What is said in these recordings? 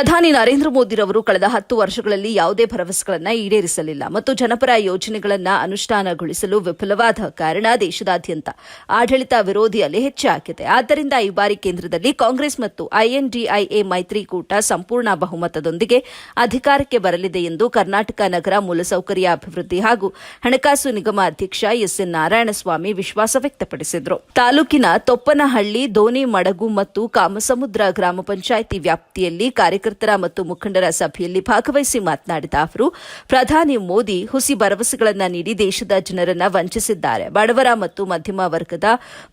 ಪ್ರಧಾನಿ ನರೇಂದ್ರ ಮೋದಿರವರು ಕಳೆದ 10 ವರ್ಷಗಳಲ್ಲಿ ಯಾವುದೇ ಭರವಸೆಗಳನ್ನು ಈಡೇರಿಸಲಿಲ್ಲ ಮತ್ತು ಜನಪರ ಯೋಜನೆಗಳನ್ನು ಅನುಷ್ಠಾನಗೊಳಿಸಲು ವಿಫಲವಾದ ಕಾರಣ ದೇಶದಾದ್ಯಂತ ಆಡಳಿತ ವಿರೋಧಿ ಅಲೆ ಹೆಚ್ಚಾಗಿದೆ. ಆದ್ದರಿಂದ ಈ ಬಾರಿ ಕೇಂದ್ರದಲ್ಲಿ ಕಾಂಗ್ರೆಸ್ ಮತ್ತು ಐಎನ್ಡಿಐಎ ಮೈತ್ರಿಕೂಟ ಸಂಪೂರ್ಣ ಬಹುಮತದೊಂದಿಗೆ ಅಧಿಕಾರಕ್ಕೆ ಬರಲಿದೆ ಎಂದು ಕರ್ನಾಟಕ ನಗರ ಮೂಲಸೌಕರ್ಯ ಅಭಿವೃದ್ಧಿ ಹಾಗೂ ಹಣಕಾಸು ನಿಗಮ ಅಧ್ಯಕ್ಷ ಎಸ್ಎನ್ ನಾರಾಯಣಸ್ವಾಮಿ ವಿಶ್ವಾಸ ವ್ಯಕ್ತಪಡಿಸಿದರು. ತಾಲೂಕಿನ ತೊಪ್ಪನಹಳ್ಳಿ, ದೋಣಿಮಡಗು ಮತ್ತು ಕಾಮಸಮುದ್ರ ಗ್ರಾಮ ಪಂಚಾಯಿತಿ ವ್ಯಾಪ್ತಿಯಲ್ಲಿ ಕಾರ್ಯಕರ್ತರ ಮತ್ತು ಮುಖಂಡರ ಸಭೆಯಲ್ಲಿ ಭಾಗವಹಿಸಿ ಮಾತನಾಡಿದ ಅವರು, ಪ್ರಧಾನಿ ಮೋದಿ ಹುಸಿ ಭರವಸೆಗಳನ್ನು ನೀಡಿ ದೇಶದ ಜನರನ್ನು ವಂಚಿಸಿದ್ದಾರೆ. ಬಡವರ ಮತ್ತು ಮಧ್ಯಮ ವರ್ಗದ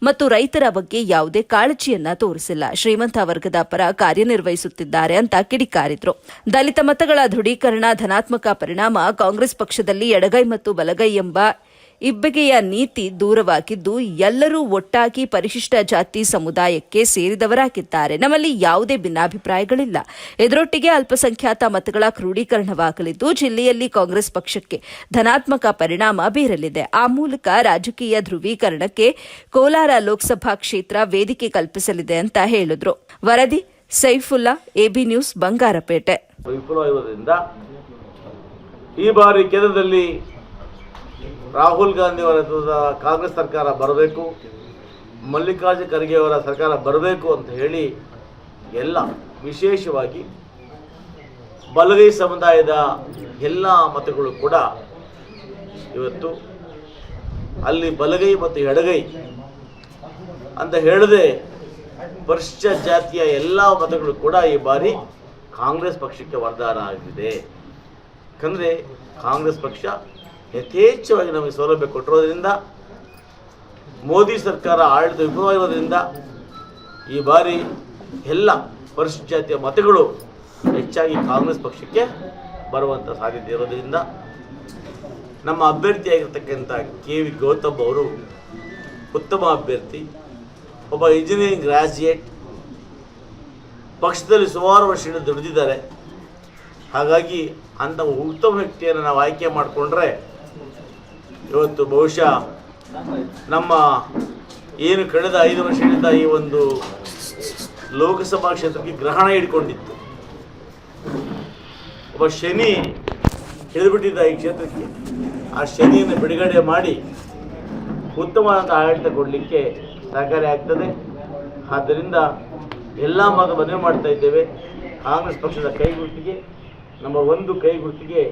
ಮತ್ತು ರೈತರ ಬಗ್ಗೆ ಯಾವುದೇ ಕಾಳಜಿಯನ್ನ ತೋರಿಸಿಲ್ಲ. ಶ್ರೀಮಂತ ವರ್ಗದ ಪರ ಕಾರ್ಯನಿರ್ವಹಿಸುತ್ತಿದ್ದಾರೆ ಅಂತ ಕಿಡಿಕಾರಿದ್ರು. ದಲಿತ ಮತಗಳ ದೃಢೀಕರಣ ಧನಾತ್ಮಕ ಪರಿಣಾಮ. ಕಾಂಗ್ರೆಸ್ ಪಕ್ಷದಲ್ಲಿ ಎಡಗೈ ಮತ್ತು ಬಲಗೈ ಎಂಬ ಇಬ್ಬಗೆಯ ನೀತಿ ದೂರವಾಗಿದ್ದು ಎಲ್ಲರೂ ಒಟ್ಟಾಗಿ ಪರಿಶಿಷ್ಟ ಜಾತಿ ಸಮುದಾಯಕ್ಕೆ ಸೇರಿದವರಾಗಿದ್ದಾರೆ. ನಮ್ಮಲ್ಲಿ ಯಾವುದೇ ಭಿನ್ನಾಭಿಪ್ರಾಯಗಳಿಲ್ಲ. ಇದರೊಟ್ಟಿಗೆ ಅಲ್ಪಸಂಖ್ಯಾತ ಮತಗಳ ಕ್ರೋಢೀಕರಣವಾಗಲಿದ್ದು ಜಿಲ್ಲೆಯಲ್ಲಿ ಕಾಂಗ್ರೆಸ್ ಪಕ್ಷಕ್ಕೆ ಧನಾತ್ಮಕ ಪರಿಣಾಮ ಬೀರಲಿದೆ. ಆ ಮೂಲಕ ರಾಜಕೀಯ ಧ್ರುವೀಕರಣಕ್ಕೆ ಕೋಲಾರ ಲೋಕಸಭಾ ಕ್ಷೇತ್ರ ವೇದಿಕೆ ಕಲ್ಪಿಸಲಿದೆ ಅಂತ ಹೇಳಿದ್ರು. ವರದಿ ಸೈಫುಲ್ಲಾ, ಎಬಿ ನ್ಯೂಸ್, ಬಂಗಾರಪೇಟೆ. ಈ ಬಾರಿ ಕೇಂದ್ರದಲ್ಲಿ ರಾಹುಲ್ ಗಾಂಧಿ ಅವರ ಕಾಂಗ್ರೆಸ್ ಸರ್ಕಾರ ಬರಬೇಕು, ಮಲ್ಲಿಕಾರ್ಜುನ ಖರ್ಗೆ ಅವರ ಸರ್ಕಾರ ಬರಬೇಕು ಅಂತ ಹೇಳಿ ಎಲ್ಲ ವಿಶೇಷವಾಗಿ ಬಲಗೈ ಸಮುದಾಯದ ಎಲ್ಲ ಮತಗಳು ಕೂಡ ಇವತ್ತು ಅಲ್ಲಿ ಬಲಗೈ ಮತ್ತು ಎಡಗೈ ಅಂತ ಹೇಳದೆ ಪರಿಶಿಷ್ಟ ಜಾತಿಯ ಎಲ್ಲ ಮತಗಳು ಕೂಡ ಈ ಬಾರಿ ಕಾಂಗ್ರೆಸ್ ಪಕ್ಷಕ್ಕೆ ವರದಾನ ಆಗಿದೆ. ಯಾಕಂದರೆ ಕಾಂಗ್ರೆಸ್ ಪಕ್ಷ ಯಥೇಚ್ಛವಾಗಿ ನಮಗೆ ಸೌಲಭ್ಯ ಕೊಟ್ಟಿರೋದ್ರಿಂದ, ಮೋದಿ ಸರ್ಕಾರ ಆಡಳಿತ ವಿಫಲವಾಗಿರೋದ್ರಿಂದ ಈ ಬಾರಿ ಎಲ್ಲ ಪರಿಶಿಷ್ಟ ಜಾತಿಯ ಮತಗಳು ಹೆಚ್ಚಾಗಿ ಕಾಂಗ್ರೆಸ್ ಪಕ್ಷಕ್ಕೆ ಬರುವಂಥ ಸಾಧ್ಯತೆ ಇರೋದ್ರಿಂದ ನಮ್ಮ ಅಭ್ಯರ್ಥಿಯಾಗಿರ್ತಕ್ಕಂಥ ಕೆ.ವಿ. ಗೌತಮ್ ಅವರು ಉತ್ತಮ ಅಭ್ಯರ್ಥಿ, ಒಬ್ಬ ಇಂಜಿನಿಯರಿಂಗ್ ಗ್ರಾಜ್ಯುಯೇಟ್, ಪಕ್ಷದಲ್ಲಿ ಸುಮಾರು ವರ್ಷಗಳಿಂದ ದುಡಿದಿದ್ದಾರೆ. ಹಾಗಾಗಿ ಅಂಥ ಉತ್ತಮ ವ್ಯಕ್ತಿಯನ್ನು ನಾವು ಆಯ್ಕೆ ಮಾಡಿಕೊಂಡ್ರೆ ಇವತ್ತು ಬಹುಶಃ ನಮ್ಮ ಏನು ಕಳೆದ 5 ವರ್ಷಗಳಿಂದ ಈ ಒಂದು ಲೋಕಸಭಾ ಕ್ಷೇತ್ರಕ್ಕೆ ಗ್ರಹಣ ಹಿಡ್ಕೊಂಡಿತ್ತು, ಒಬ್ಬ ಶನಿ ಹಿಡಿದುಬಿಟ್ಟಿದ್ದ ಈ ಕ್ಷೇತ್ರಕ್ಕೆ, ಆ ಶನಿಯನ್ನು ಬಿಡುಗಡೆ ಮಾಡಿ ಉತ್ತಮವಾದ ಆಡಳಿತ ಕೊಡಲಿಕ್ಕೆ ಸಹಕಾರಿ ಆಗ್ತದೆ. ಆದ್ದರಿಂದ ಎಲ್ಲ ಮನವಿ ಮಾಡ್ತಾ ಇದ್ದೇವೆ. ಕಾಂಗ್ರೆಸ್ ಪಕ್ಷದ ಕೈಗುರುತಿಗೆ, ನಮ್ಮ ಒಂದು ಕೈಗುರುತಿಗೆ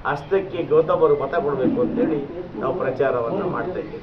ಹಸ್ತಕ್ಕೆ ಗೌತಮ್ ಅವರು ಮತ ಕೊಡಬೇಕು ಅಂತೇಳಿ ನಾವು ಪ್ರಚಾರವನ್ನು ಮಾಡ್ತಾ ಇದ್ದೇವೆ.